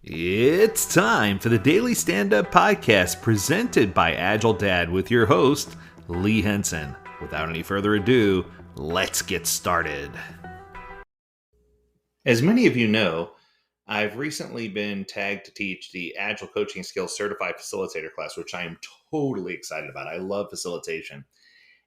It's time for the Daily Stand Up Podcast presented by AgileDad with your host, Lee Henson. Without any further ado, let's get started. As many of you know, I've recently been tagged to teach the Agile Coaching Skills Certified Facilitator class, which I am totally excited about. I love facilitation.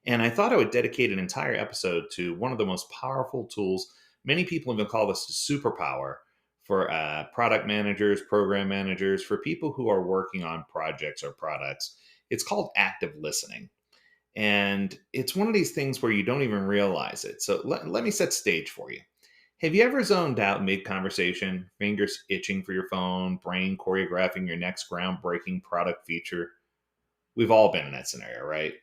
And I thought I would dedicate an entire episode to one of the most powerful tools. Many people even call this the superpower for product managers, program managers, for people who are working on projects or products. It's called active listening. And it's one of these things where you don't even realize it. So let me set stage for you. Have you ever zoned out mid conversation, fingers itching for your phone, brain choreographing your next groundbreaking product feature? We've all been in that scenario, right?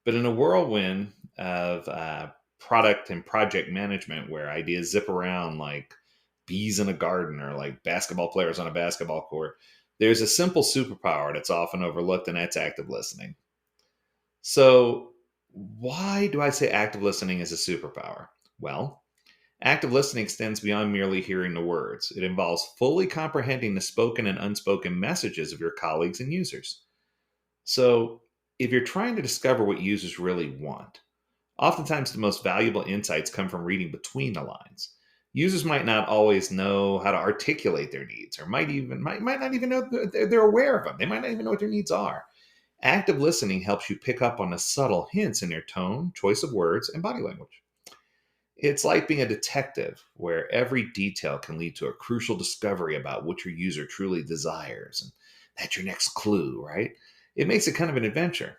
But in a whirlwind of product and project management where ideas zip around like bees in a garden or like basketball players on a basketball court, there's a simple superpower that's often overlooked, and that's active listening. So, why do I say active listening is a superpower? Well, active listening extends beyond merely hearing the words. It involves fully comprehending the spoken and unspoken messages of your colleagues and users. So, if you're trying to discover what users really want, oftentimes the most valuable insights come from reading between the lines. Users might not always know how to articulate their needs, or might not even know that they're aware of them. They might not even know what their needs are. Active listening helps you pick up on the subtle hints in their tone, choice of words, and body language. It's like being a detective where every detail can lead to a crucial discovery about what your user truly desires. And that's your next clue, right? It makes it kind of an adventure,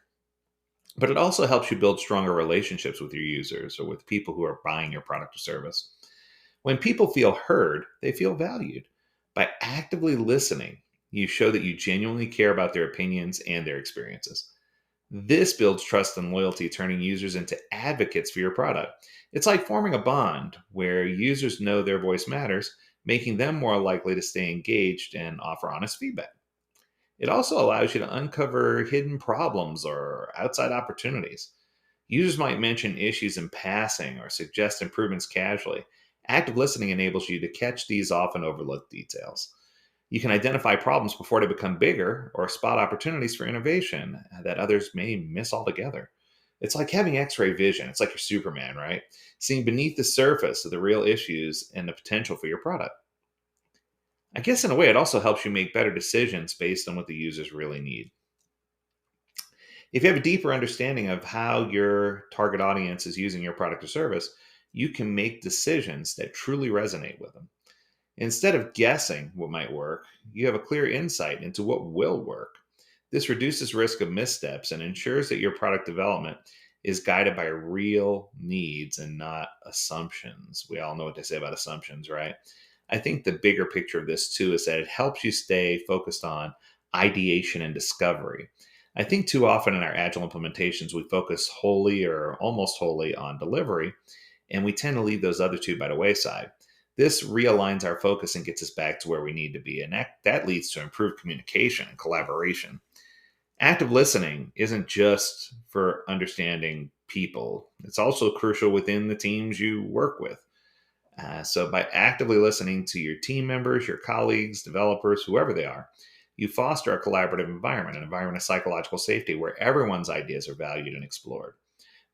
but it also helps you build stronger relationships with your users or with people who are buying your product or service. When people feel heard, they feel valued. By actively listening, you show that you genuinely care about their opinions and their experiences. This builds trust and loyalty, turning users into advocates for your product. It's like forming a bond where users know their voice matters, making them more likely to stay engaged and offer honest feedback. It also allows you to uncover hidden problems or outside opportunities. Users might mention issues in passing or suggest improvements casually. Active listening enables you to catch these often overlooked details. You can identify problems before they become bigger or spot opportunities for innovation that others may miss altogether. It's like having x ray vision. It's like you're Superman, right? Seeing beneath the surface of the real issues and the potential for your product. I guess in a way, it also helps you make better decisions based on what the users really need. If you have a deeper understanding of how your target audience is using your product or service, you can make decisions that truly resonate with them. Instead of guessing what might work, you have a clear insight into what will work. This reduces risk of missteps and ensures that your product development is guided by real needs and not assumptions. We all know what they say about assumptions, right? I think the bigger picture of this too is that it helps you stay focused on ideation and discovery. I think too often in our agile implementations, we focus wholly or almost wholly on delivery, and we tend to leave those other two by the wayside. This realigns our focus and gets us back to where we need to be, and that leads to improved communication and collaboration. Active listening isn't just for understanding people, it's also crucial within the teams you work with. So, by actively listening to your team members, your colleagues, developers, whoever they are, you foster a collaborative environment, an environment of psychological safety where everyone's ideas are valued and explored.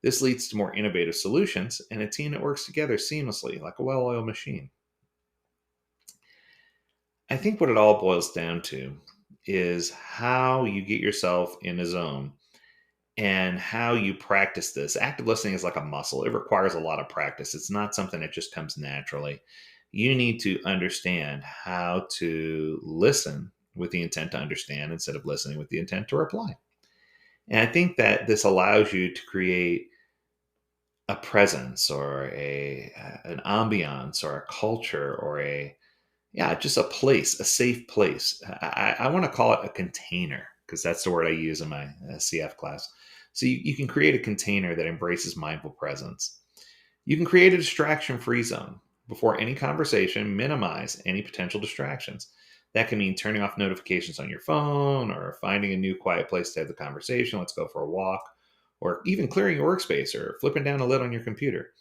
This leads to more innovative solutions and a team that works together seamlessly like a well oiled machine. I think what it all boils down to is how you get yourself in a zone and how you practice this. Active listening is like a muscle, it requires a lot of practice. It's not something that just comes naturally. You need to understand how to listen with the intent to understand instead of listening with the intent to reply. And I think that this allows you to create a presence or an ambiance or a culture or just a place, a safe place. I want to call it a container because that's the word I use in my CF class. So you can create a container that embraces mindful presence. You can create a distraction free zone. Before any conversation, minimize any potential distractions. That can mean turning off notifications on your phone or finding a new quiet place to have the conversation. Let's go for a walk, or even clearing your workspace or flipping down a lid on your computer.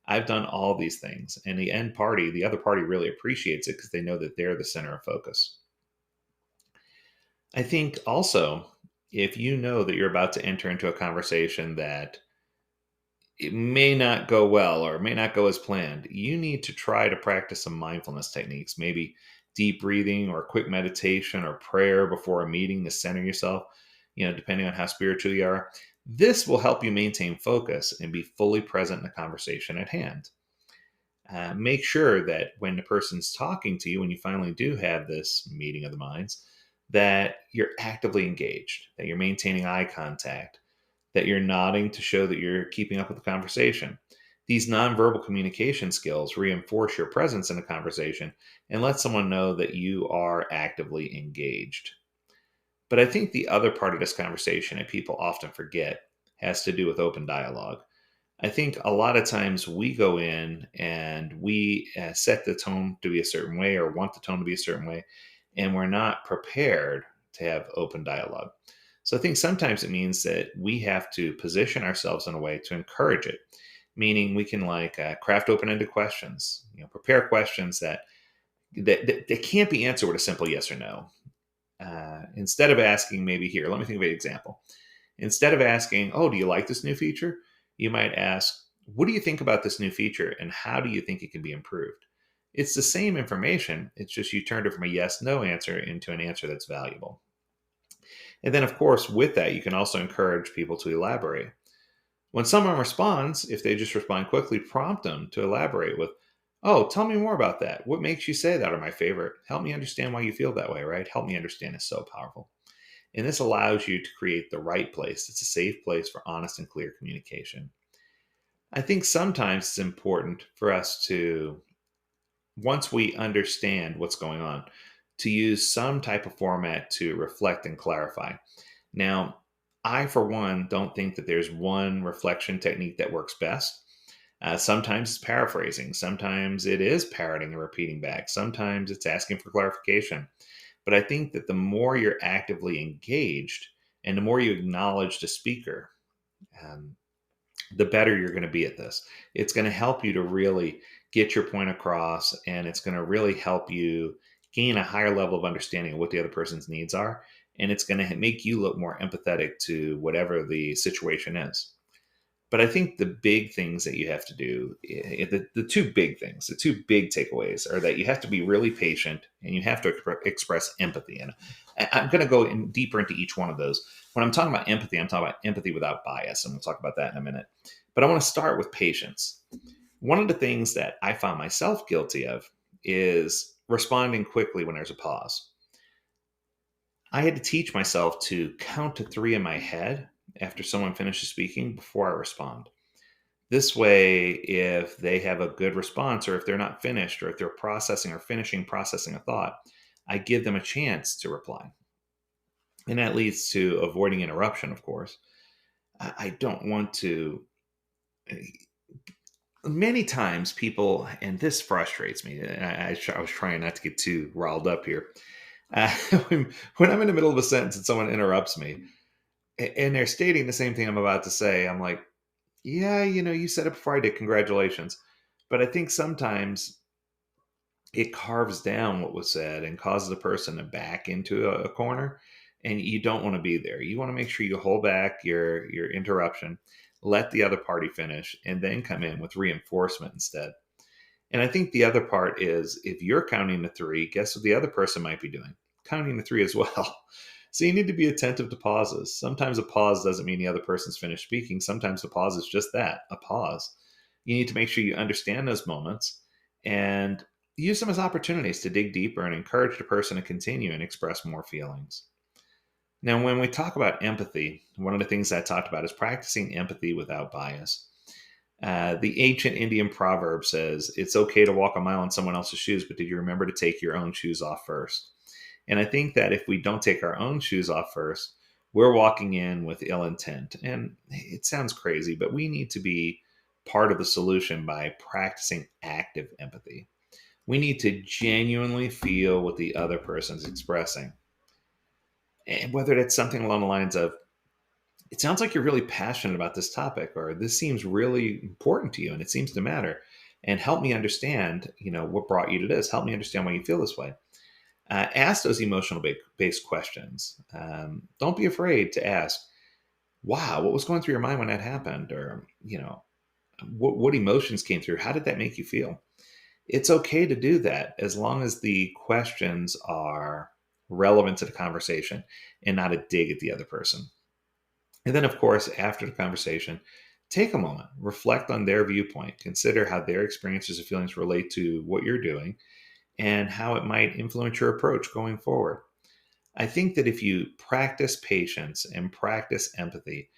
I've done all these things, and the other party really appreciates it because they know that they're the center of focus. I think also, if you know that you're about to enter into a conversation that it may not go well or may not go as planned, you need to try to practice some mindfulness techniques, maybe deep breathing or quick meditation or prayer before a meeting to center yourself, depending on how spiritual you are. This will help you maintain focus and be fully present in the conversation at hand. Make sure that when the person's talking to you, when you finally do have this meeting of the minds, that you're actively engaged, that you're maintaining eye contact, that you're nodding to show that you're keeping up with the conversation. These nonverbal communication skills reinforce your presence in a conversation and let someone know that you are actively engaged. But I think the other part of this conversation that people often forget has to do with open dialogue. I think a lot of times we go in and we set the tone to be a certain way or want the tone to be a certain way, and we're not prepared to have open dialogue. So I think sometimes it means that we have to position ourselves in a way to encourage it, meaning we can like craft open-ended questions, prepare questions that can't be answered with a simple yes or no. Instead of asking, maybe here, let me think of an example. Instead of asking, "Oh, do you like this new feature?" You might ask, "What do you think about this new feature and how do you think it can be improved?" It's the same information. It's just you turned it from a yes no answer into an answer that's valuable. And then, of course, with that, you can also encourage people to elaborate. When someone responds, if they just respond quickly, prompt them to elaborate with, "Oh, tell me more about that. What makes you say that?" Or my favorite, "Help me understand why you feel that way," right? Help me understand is so powerful. And this allows you to create the right place. It's a safe place for honest and clear communication. I think sometimes it's important for us to, once we understand what's going on, to use some type of format to reflect and clarify. Now, I, for one, don't think that there's one reflection technique that works best. Sometimes it's paraphrasing. Sometimes it is parroting and repeating back. Sometimes it's asking for clarification. But I think that the more you're actively engaged and the more you acknowledge the speaker, um, the better you're going to be at this. It's going to help you to really get your point across, and it's going to really help you gain a higher level of understanding of what the other person's needs are. And it's going to make you look more empathetic to whatever the situation is. But I think the big things that you have to do, the two big things, the two big takeaways are that you have to be really patient and you have to express empathy. And I'm going to go in deeper into each one of those. When I'm talking about empathy, I'm talking about empathy without bias. And we'll talk about that in a minute. But I want to start with patience. One of the things that I found myself guilty of is responding quickly when there's a pause. I had to teach myself to count to three in my head after someone finishes speaking before I respond. This way, if they have a good response, or if they're not finished, or if they're processing or finishing processing a thought, I give them a chance to reply. And that leads to avoiding interruption, of course. I don't want to. Many times, people, and this frustrates me, and I was trying not to get too riled up here. Uh, when I'm in the middle of a sentence and someone interrupts me, and they're stating the same thing I'm about to say, I'm like, "Yeah, you said it before I did. Congratulations." But I think sometimes it carves down what was said and causes the person to back into a corner, and you don't want to be there. You want to make sure you hold back your interruption, let the other party finish, and then come in with reinforcement instead. And I think the other part is if you're counting to three, guess what the other person might be doing? Counting to three as well. So you need to be attentive to pauses. Sometimes a pause doesn't mean the other person's finished speaking. Sometimes a pause is just that, a pause. You need to make sure you understand those moments and use them as opportunities to dig deeper and encourage the person to continue and express more feelings. Now, when we talk about empathy, one of the things I talked about is practicing empathy without bias. The ancient Indian proverb says, "It's okay to walk a mile in someone else's shoes, but did you remember to take your own shoes off first?" And I think that if we don't take our own shoes off first, we're walking in with ill intent. And it sounds crazy, but we need to be part of the solution by practicing active empathy. We need to genuinely feel what the other person's expressing. And whether that's something along the lines of, "It sounds like you're really passionate about this topic," or "This seems really important to you and it seems to matter. And help me understand, what brought you to this. Help me understand why you feel this way." Ask those emotional based questions. Don't be afraid to ask, wow, what was going through your mind when that happened? Or, what emotions came through? How did that make you feel? It's okay to do that as long as the questions are relevant to the conversation and not a dig at the other person. And then, of course, after the conversation, take a moment, reflect on their viewpoint, consider how their experiences and feelings relate to what you're doing and how it might influence your approach going forward. I think that if you practice patience and practice empathy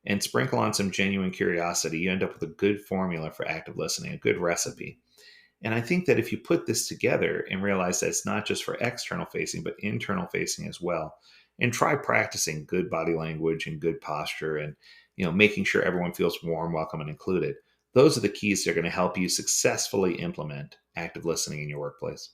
and sprinkle on some genuine curiosity, you end up with a good formula for active listening, a good recipe. And I think that if you put this together and realize that it's not just for external facing, but internal facing as well, and try practicing good body language and good posture and making sure everyone feels warm, welcome, and included. Those are the keys that are going to help you successfully implement active listening in your workplace.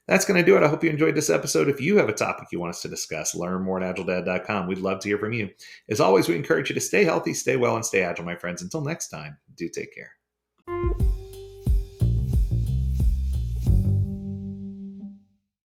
That's going to do it. I hope you enjoyed this episode. If you have a topic you want us to discuss, learn more at AgileDad.com. We'd love to hear from you. As always, we encourage you to stay healthy, stay well, and stay agile, my friends. Until next time, do take care.